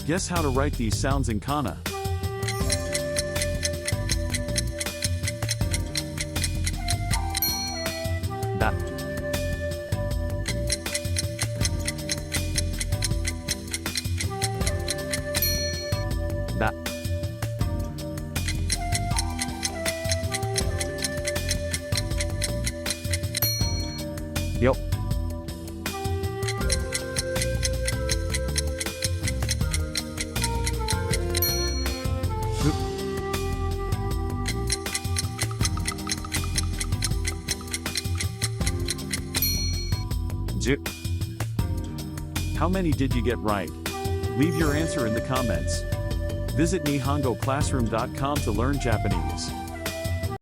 Guess how to write these sounds in kana. Da. Da. Yo. Ju. How many did you get right? Leave your answer in the comments. Visit nihongoclassroom.com to learn Japanese.